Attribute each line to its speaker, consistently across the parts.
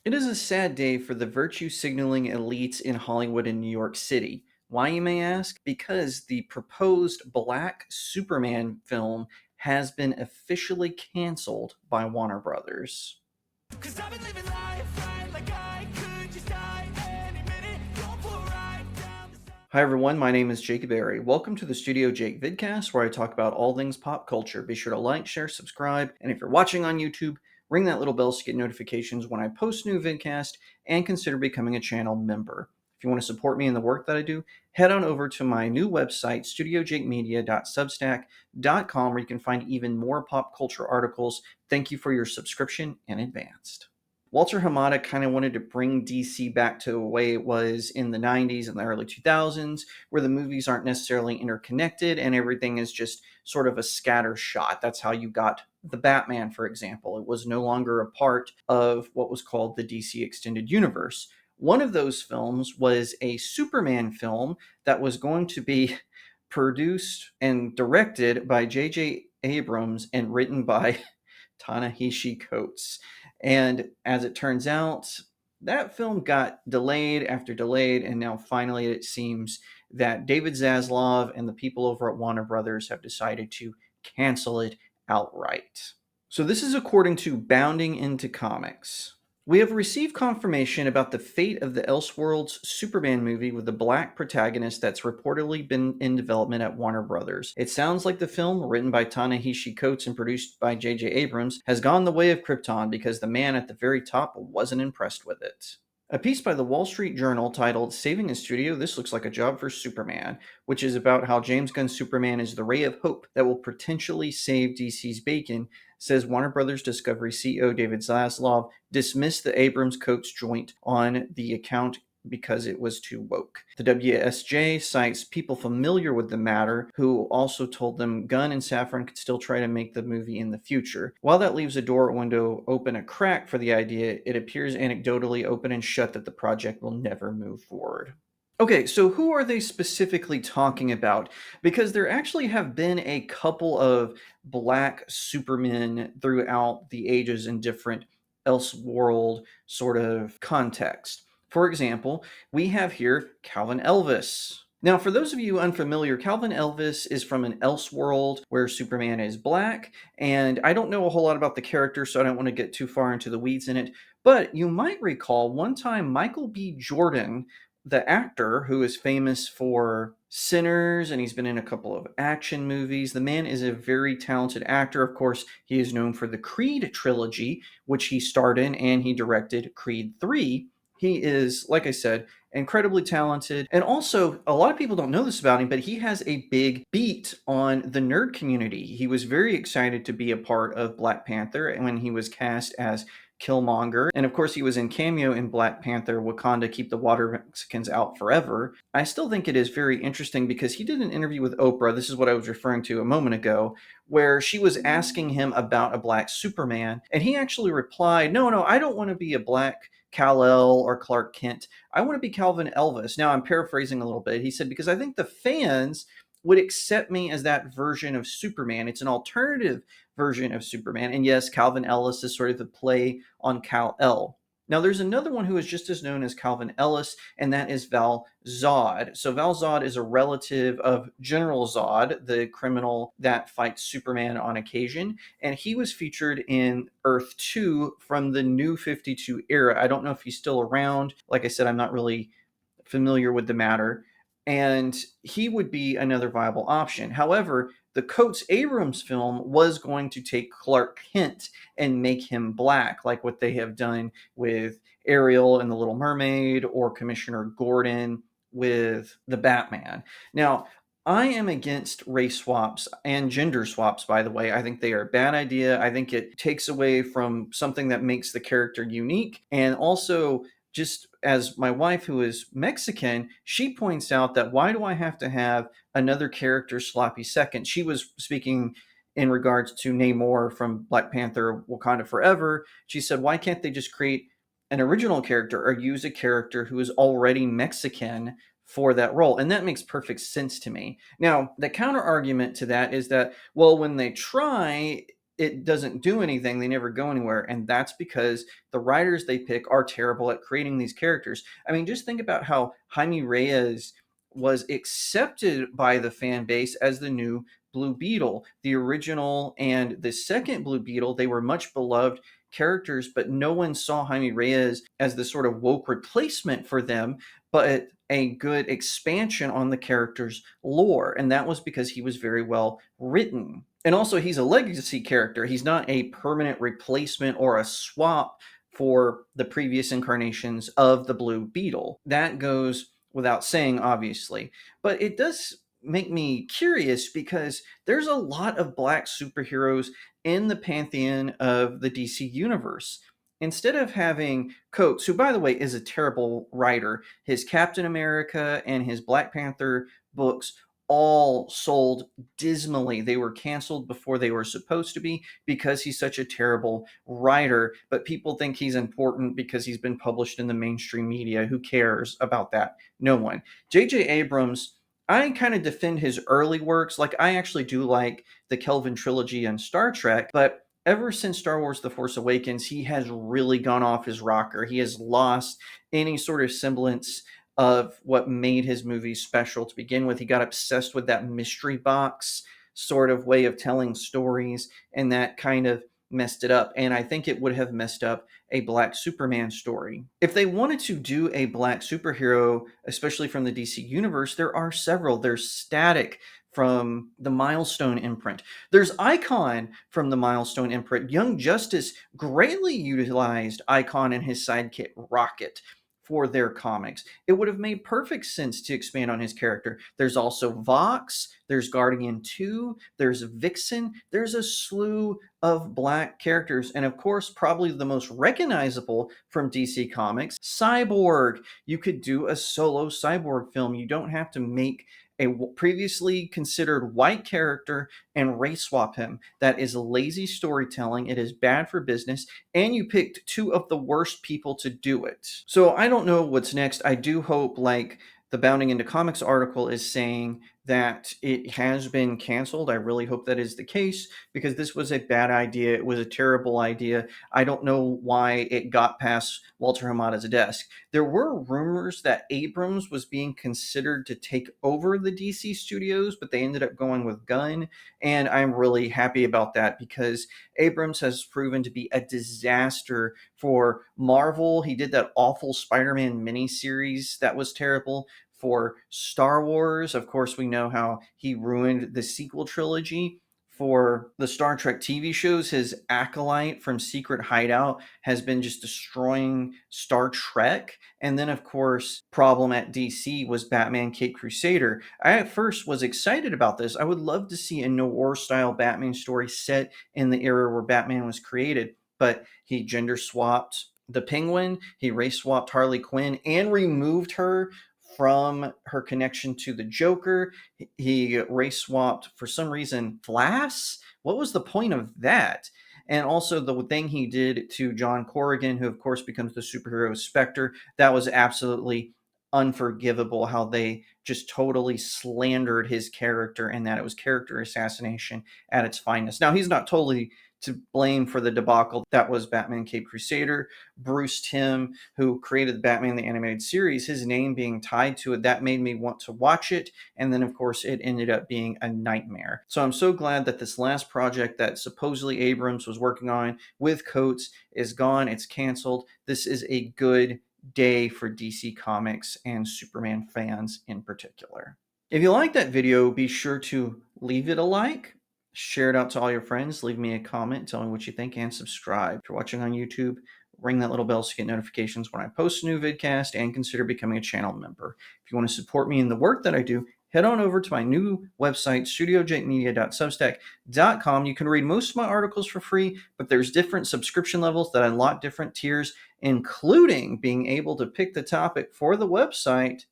Speaker 1: It is a sad day for the virtue signaling elites in Hollywood and New York City. Why, you may ask? Because the proposed Black Superman film has been officially canceled by Warner Brothers.
Speaker 2: Cause I've been living life right like I could just die any minute. Going for a ride down the side.
Speaker 1: Hi everyone, my name is Jacob Berry. Welcome to the Studio Jake vidcast where I talk about all things pop culture. Be sure to like, share, subscribe, and if you're watching on YouTube, ring that little bell to get notifications when I post new vidcast and consider becoming a channel member. If you want to support me in the work that I do, head on over to my new website, studiojakemedia.substack.com, where you can find even more pop culture articles. Thank you for your subscription in advance. Walter Hamada kind of wanted to bring DC back to the way it was in the 90s and the early 2000s, where the movies aren't necessarily interconnected and everything is just sort of a scatter shot. That's how you got the Batman, for example. It was no longer a part of what was called the DC Extended Universe. One of those films was a Superman film that was going to be produced and directed by J.J. Abrams and written by Ta-Nehisi Coates. And as it turns out, that film got delayed after delayed, and now finally it seems that David Zaslav and the people over at Warner Brothers have decided to cancel it outright. So this is according to Bounding Into Comics. We have received confirmation about the fate of the Elseworlds Superman movie with the black protagonist that's reportedly been in development at Warner Brothers. It sounds like the film, written by Ta-Nehisi Coates and produced by J.J. Abrams, has gone the way of Krypton because the man at the very top wasn't impressed with it. A piece by the Wall Street Journal titled Saving a Studio, This Looks Like a Job for Superman, which is about how James Gunn's Superman is the ray of hope that will potentially save DC's bacon, says Warner Brothers Discovery CEO David Zaslav dismissed the Abrams-Coates joint on the account because it was too woke. The WSJ cites people familiar with the matter who also told them Gunn and Safran could still try to make the movie in the future. While that leaves a door window open a crack for the idea, it appears anecdotally open and shut that the project will never move forward. Okay, so who are they specifically talking about? Because there actually have been a couple of black supermen throughout the ages in different Elseworld sort of context. For example, we have here Calvin Elvis. Now, for those of you unfamiliar, Calvin Elvis is from an Elseworld where Superman is black, and I don't know a whole lot about the character, so I don't want to get too far into the weeds in it. But you might recall one time Michael B. Jordan, the actor who is famous for Sinners, and he's been in a couple of action movies. The man is a very talented actor. Of course, he is known for the Creed trilogy, which he starred in, and he directed Creed 3. He is, like I said, incredibly talented. And also, a lot of people don't know this about him, but he has a big beat on the nerd community. He was very excited to be a part of Black Panther when he was cast as Killmonger. And of course, he was in cameo in Black Panther, Wakanda Keep the Water Mexicans Out Forever. I still think it is very interesting because he did an interview with Oprah. This is what I was referring to a moment ago, where she was asking him about a black Superman. And he actually replied, no, I don't want to be a black Kal-El or Clark Kent. I want to be Calvin Elvis. Now, I'm paraphrasing a little bit. He said, because I think the fans would accept me as that version of Superman. It's an alternative version of Superman. And yes, Calvin Ellis is sort of the play on Kal-El. Now, there's another one who is just as known as Calvin Ellis, and that is Val Zod. So Val Zod is a relative of General Zod, the criminal that fights Superman on occasion, and he was featured in Earth 2 from the New 52 era. I don't know if he's still around. Like I said, I'm not really familiar with the matter, and he would be another viable option. However, the Coates Abrams film was going to take Clark Kent and make him black, like what they have done with Ariel and the Little Mermaid, or Commissioner Gordon with the Batman. Now, I am against race swaps and gender swaps, by the way. I think they are a bad idea. I think it takes away from something that makes the character unique. And also, just as my wife, who is Mexican, she points out that why do I have to have another character sloppy second? She was speaking in regards to Namor from Black Panther Wakanda Forever. She said, why can't they just create an original character or use a character who is already Mexican for that role? And that makes perfect sense to me. Now, the counter argument to that is that, well, when they try, it doesn't do anything. They never go anywhere. And that's because the writers they pick are terrible at creating these characters. I mean, just think about how Jaime Reyes was accepted by the fan base as the new Blue Beetle. The original and the second Blue Beetle, they were much beloved characters, but no one saw Jaime Reyes as the sort of woke replacement for them, but a good expansion on the character's lore. And that was because he was very well written. And also, he's a legacy character. He's not a permanent replacement or a swap for the previous incarnations of the Blue Beetle. That goes without saying, obviously. But it does make me curious because there's a lot of black superheroes in the pantheon of the DC universe. Instead of having Coates, who, by the way, is a terrible writer, his Captain America and his Black Panther books all sold dismally. They were canceled before they were supposed to be because he's such a terrible writer. But people think he's important because he's been published in the mainstream media. Who cares about that? No one. J.J. Abrams, I kind of defend his early works. Like, I actually do like the Kelvin trilogy and Star Trek, but ever since Star Wars The Force Awakens, he has really gone off his rocker. He has lost any sort of semblance of what made his movies special to begin with. He got obsessed with that mystery box sort of way of telling stories, and that kind of messed it up. And I think it would have messed up a Black Superman story. If they wanted to do a Black superhero, especially from the DC universe, there are several. There's Static from the Milestone imprint. There's Icon from the Milestone imprint. Young Justice greatly utilized Icon and his sidekick Rocket for their comics. It would have made perfect sense to expand on his character. There's also Vox, there's Guardian 2, there's Vixen, there's a slew of black characters, and of course, probably the most recognizable from DC Comics, Cyborg. You could do a solo Cyborg film. You don't have to make a previously considered white character and race swap him. That is lazy storytelling. It is bad for business, and you picked two of the worst people to do it. So I don't know what's next. I do hope, like the Bounding into Comics article is saying, that it has been canceled. I really hope that is the case because this was a bad idea. It was a terrible idea. I don't know why it got past Walter Hamada's desk. There were rumors that Abrams was being considered to take over the DC studios, but they ended up going with Gunn. And I'm really happy about that because Abrams has proven to be a disaster for Marvel. He did that awful Spider-Man miniseries that was terrible. For Star Wars, of course, we know how he ruined the sequel trilogy. For the Star Trek TV shows, his acolyte from Secret Hideout has been just destroying Star Trek. And then, of course, problem at DC was Batman Caped Crusader. I at first was excited about this. I would love to see a noir-style Batman story set in the era where Batman was created. But he gender swapped the Penguin, he race swapped Harley Quinn, and removed her from her connection to the Joker. He race swapped, for some reason, Flash? What was the point of that? And also the thing he did to John Corrigan, who of course becomes the superhero Spectre, that was absolutely unforgivable how they just totally slandered his character and that it was character assassination at its finest. Now, he's not totally to blame for the debacle that was Batman Caped Crusader. Bruce Timm, who created Batman the Animated Series, his name being tied to it, that made me want to watch it. And then, of course, it ended up being a nightmare. So I'm so glad that this last project that supposedly Abrams was working on with Coates is gone. It's canceled. This is a good day for DC Comics and Superman fans in particular. If you like that video, be sure to leave it a like, share it out to all your friends, leave me a comment, tell me what you think, and subscribe. If you're watching on YouTube, ring that little bell so you get notifications when I post a new vidcast, and consider becoming a channel member. If you want to support me in the work that I do, head on over to my new website, studiojakemedia.substack.com. You can read most of my articles for free, but there's different subscription levels that unlock different tiers, including being able to pick the topic for the website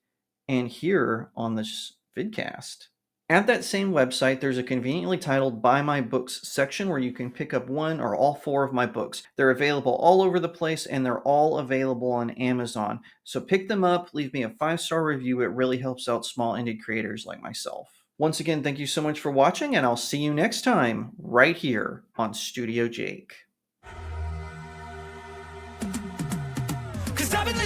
Speaker 1: and hear on this vidcast. At that same website, there's a conveniently titled Buy My Books section where you can pick up one or all four of my books. They're available all over the place and they're all available on Amazon. So pick them up, leave me a 5-star review. It really helps out small indie creators like myself. Once again, thank you so much for watching, and I'll see you next time right here on Studio Jake.
Speaker 2: 'Cause I've been